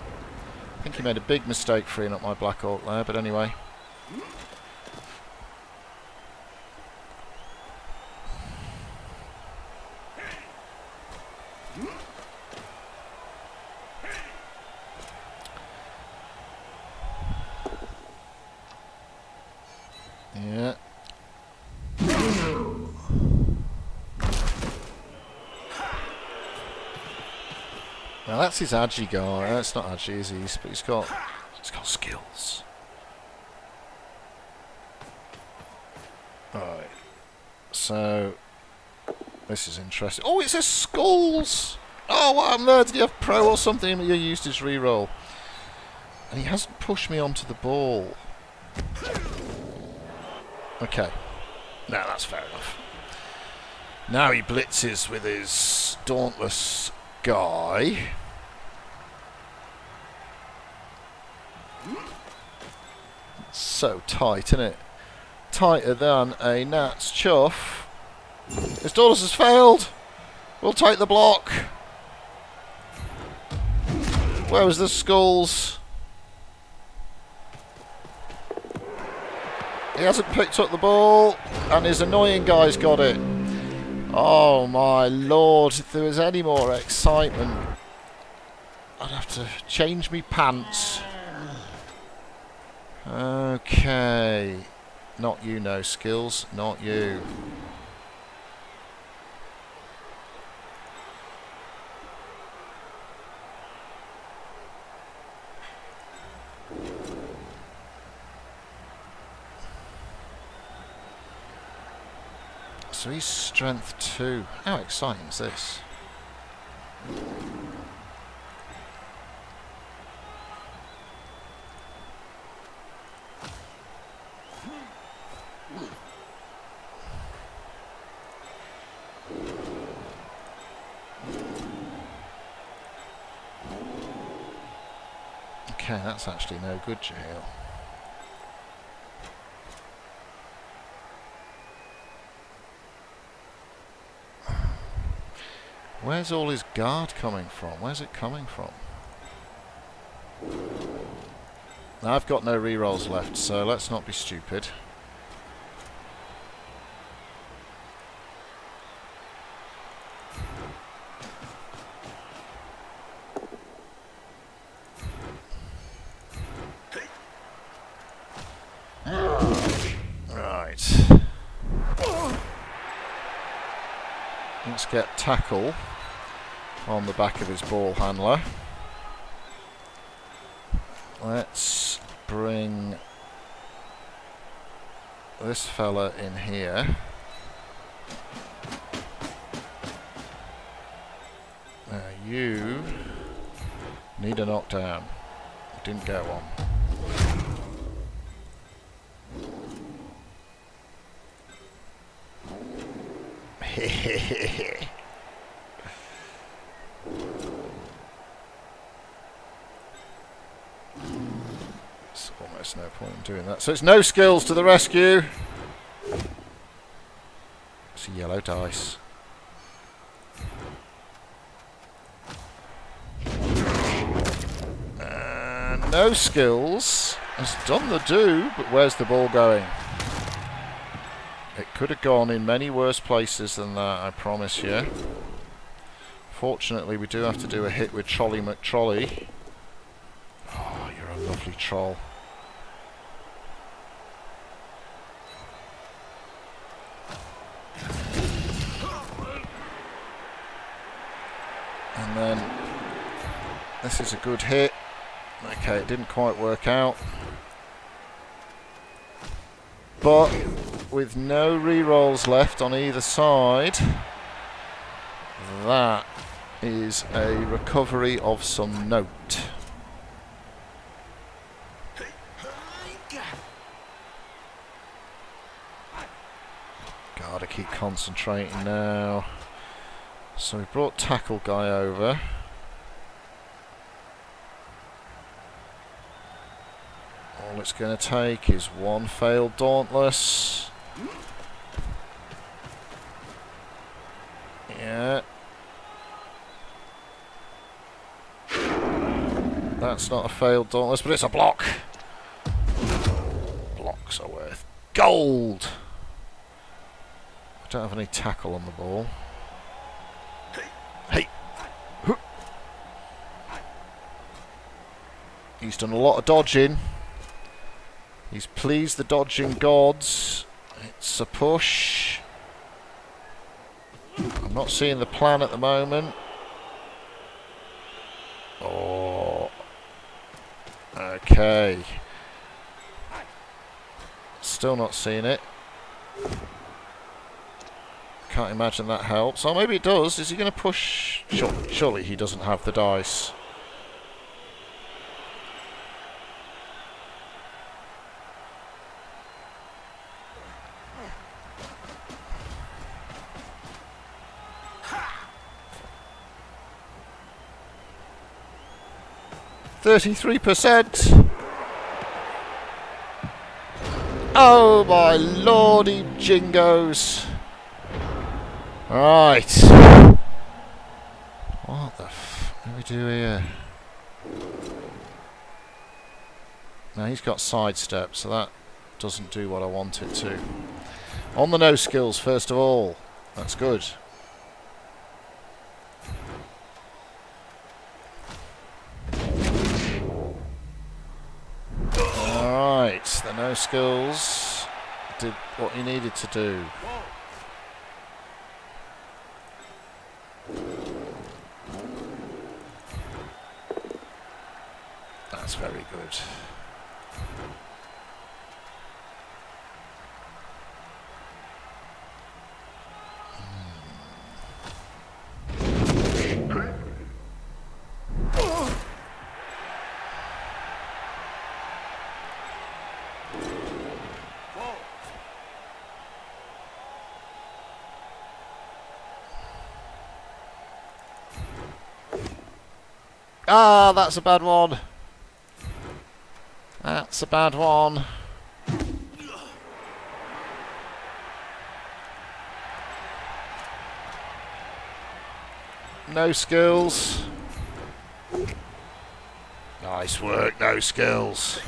I think he made a big mistake freeing up my Black Orc there, but anyway. Yeah. Now that's his agi guy. That's not agi, is he? But he's got skills. Right. So this is interesting. Oh, it says skulls. Oh, what happened there? Did he have pro or something? He used his reroll, and he hasn't pushed me onto the ball. Okay. No, that's fair enough. Now he blitzes with his dauntless guy. It's so tight, isn't it? Tighter than a gnat's chuff. His dauntless has failed. We'll take the block. Where was the skulls? He hasn't picked up the ball, and his annoying guy's got it. Oh my lord, if there was any more excitement, I'd have to change me pants. Okay. Not you, no skills, not you. So he's strength 2. How exciting is this? Okay, that's actually no good, Jeheil. Where's all his guard coming from? Where's it coming from? Now, I've got no rerolls left, so let's not be stupid. Right. Let's get tackle on the back of his ball handler. Let's bring this fella in here. Now you need a knockdown. Didn't get one. It's almost no point in doing that. So it's no skills to the rescue. It's a yellow dice. And no skills. Has done the do, but where's the ball going? It could have gone in many worse places than that, I promise you. Fortunately, we do have to do a hit with Trolley McTrolley. Oh, you're a lovely troll. And then this is a good hit. Okay, it didn't quite work out. But with no re-rolls left on either side, that is a recovery of some note. Gotta keep concentrating now. So we brought Tackle Guy over. All it's going to take is one failed Dauntless. Yeah. That's not a failed Dauntless, but it's a block. Blocks are worth gold. I don't have any tackle on the ball. Hey! He's done a lot of dodging. He's pleased the dodging gods. It's a push. I'm not seeing the plan at the moment. Oh. Okay. Still not seeing it. Can't imagine that helps. Oh, maybe it does. Is he going to push? Surely he doesn't have the dice. %. Oh my lordy jingos. Right. What the f do we do here? Now he's got sidestep, so that doesn't do what I want it to. On the no skills first of all. That's good. Alright, the no skills did what he needed to do. That's very good. Ah, that's a bad one. That's a bad one. No skills. Nice work, no skills.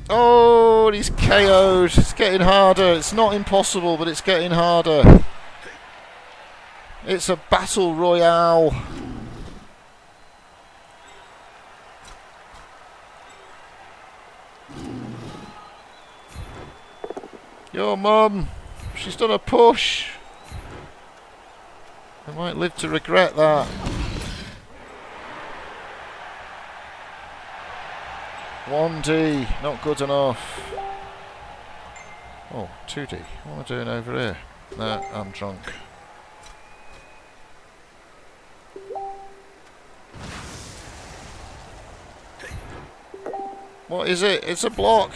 Oh, and he's KO'd. It's getting harder. It's not impossible, but it's getting harder. It's a battle royale. Your mum, she's done a push. I might live to regret that. 1D, not good enough. Oh, 2D. What am I doing over here? Nah, I'm drunk. What is it? It's a block.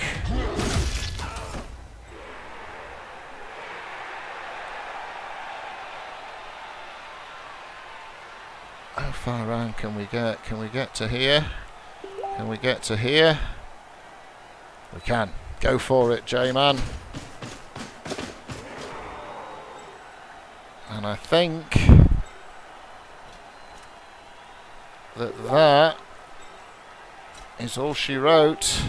How far around can we get? Can we get to here? Can we get to here? We can. Go for it, J-Man. And I think that is all she wrote.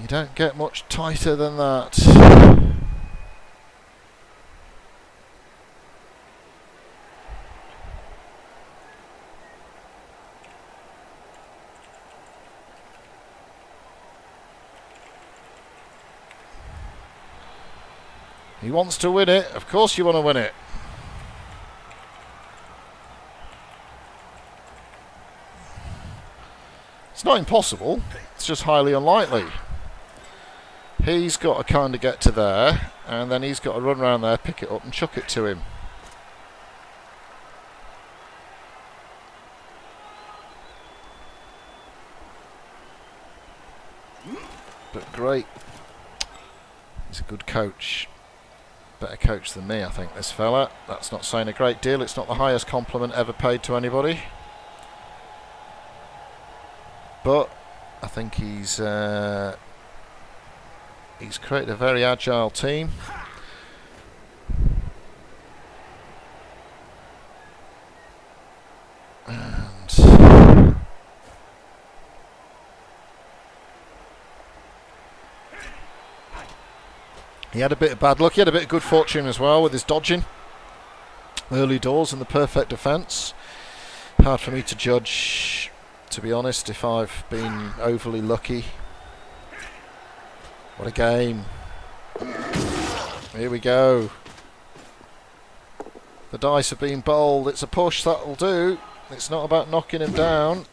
You don't get much tighter than that. He wants to win it. Of course you want to win it. It's not impossible. It's just highly unlikely. He's got to kind of get to there, and then he's got to run around there, pick it up and chuck it to him. But great. He's a good coach. Better coach than me, I think, this fella. That's not saying a great deal. It's not the highest compliment ever paid to anybody. But I think he's created a very agile team. And he had a bit of bad luck. He had a bit of good fortune as well with his dodging early doors and the perfect defence. Hard for me to judge, to be honest, if I've been overly lucky. What a game. Here we go. The dice have been bowled. It's a push, that'll do. It's not about knocking him down.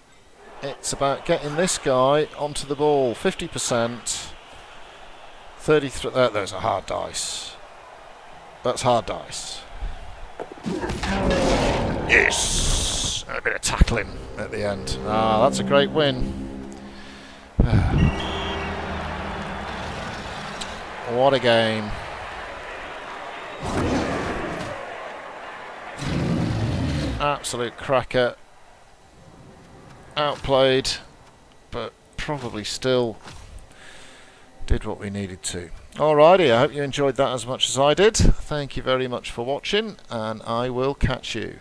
It's about getting this guy onto the ball. 50%. 33. There's a hard dice. That's hard dice. Yes! A bit of tackling at the end. Ah, that's a great win. What a game. Absolute cracker. Outplayed, but probably still did what we needed to. Alrighty, I hope you enjoyed that as much as I did. Thank you very much for watching, and I will catch you.